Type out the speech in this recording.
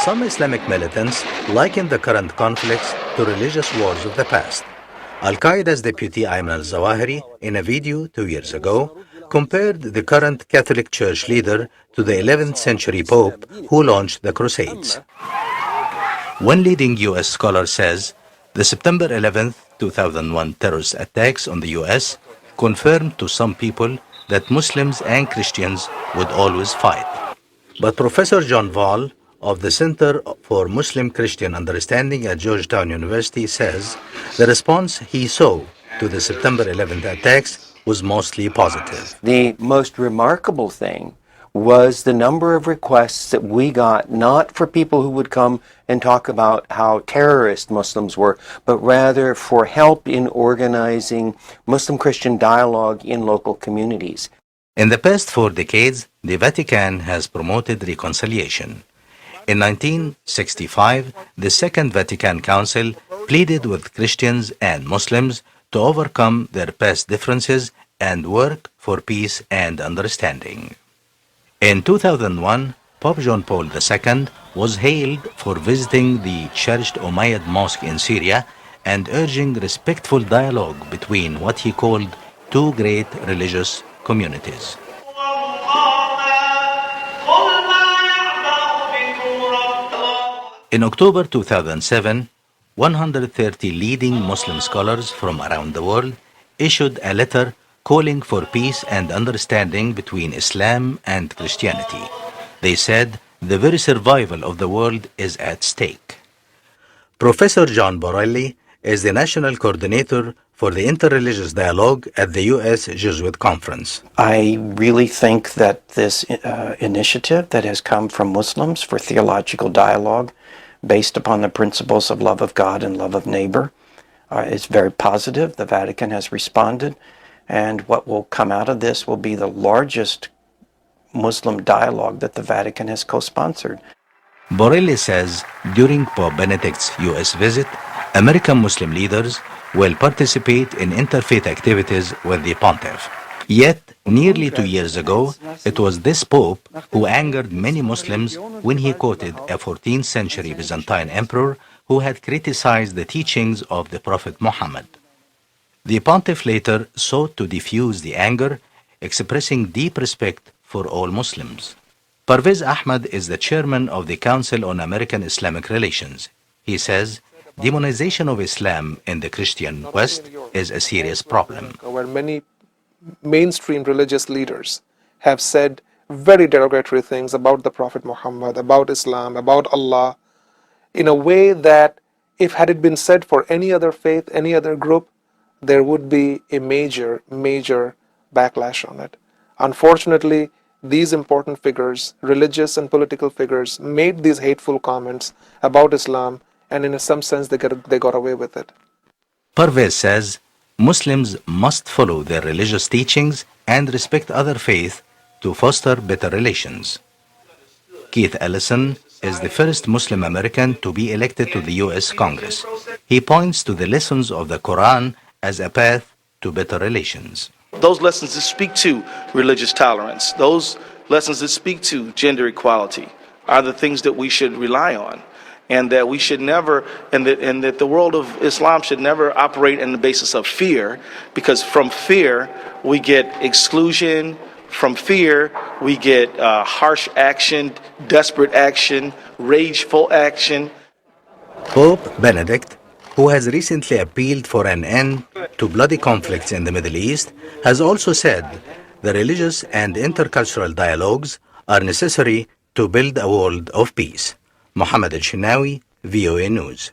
Some Islamic militants liken the current conflicts to religious wars of the past. Al-Qaeda's deputy Ayman al-Zawahiri, in a video 2 years ago, compared the current Catholic Church leader to the 11th century Pope who launched the Crusades. One leading U.S. scholar says, the September 11th, 2001 terrorist attacks on the U.S. confirmed to some people that Muslims and Christians would always fight. But Professor John Vall of the Center for Muslim-Christian Understanding at Georgetown University says the response he saw to the September 11th attacks was mostly positive. The most remarkable thing was the number of requests that we got, not for people who would come and talk about how terrorist Muslims were, but rather for help in organizing Muslim-Christian dialogue in local communities. In the past 4 decades, the Vatican has promoted reconciliation. In 1965, the Second Vatican Council pleaded with Christians and Muslims to overcome their past differences and work for peace and understanding. In 2001, Pope John Paul II was hailed for visiting the cherished Umayyad Mosque in Syria and urging respectful dialogue between what he called two great religious communities. In October 2007, 130 leading Muslim scholars from around the world issued a letter calling for peace and understanding between Islam and Christianity. They said the very survival of the world is at stake. Professor John Borelli is the national coordinator for the interreligious dialogue at the U.S. Jesuit Conference. I really think that this initiative that has come from Muslims for theological dialogue based upon the principles of love of God and love of neighbor is very positive. The Vatican has responded, and what will come out of this will be the largest Muslim dialogue that the Vatican has co-sponsored. Borelli says during Pope Benedict's U.S. visit, American Muslim leaders will participate in interfaith activities with the pontiff. Yet, nearly 2 years ago, it was this pope who angered many Muslims when he quoted a 14th century Byzantine emperor who had criticized the teachings of the Prophet Muhammad. The pontiff later sought to diffuse the anger, expressing deep respect for all Muslims. Parvez Ahmad is the chairman of the Council on American-Islamic Relations. He says, demonization of Islam in the Christian West is a serious problem. Where many mainstream religious leaders have said very derogatory things about the Prophet Muhammad, about Islam, about Allah, in a way that if had it been said for any other faith, any other group, there would be a major backlash on it. Unfortunately, these important figures, religious and political figures, made these hateful comments about Islam, and in some sense they got away with it. Parvez says Muslims must follow their religious teachings and respect other faiths to foster better relations. Keith Ellison is the first Muslim American to be elected to the U.S. Congress. He points to the lessons of the Quran as a path to better relations. Those lessons that speak to religious tolerance, those lessons that speak to gender equality are the things that we should rely on, and that we should never, and that the world of Islam should never operate on the basis of fear, because from fear we get exclusion, from fear we get harsh action, desperate action, rageful action. Pope Benedict, who has recently appealed for an end to bloody conflicts in the Middle East, has also said the religious and intercultural dialogues are necessary to build a world of peace. Mohammed El-Shinawi, VOA News.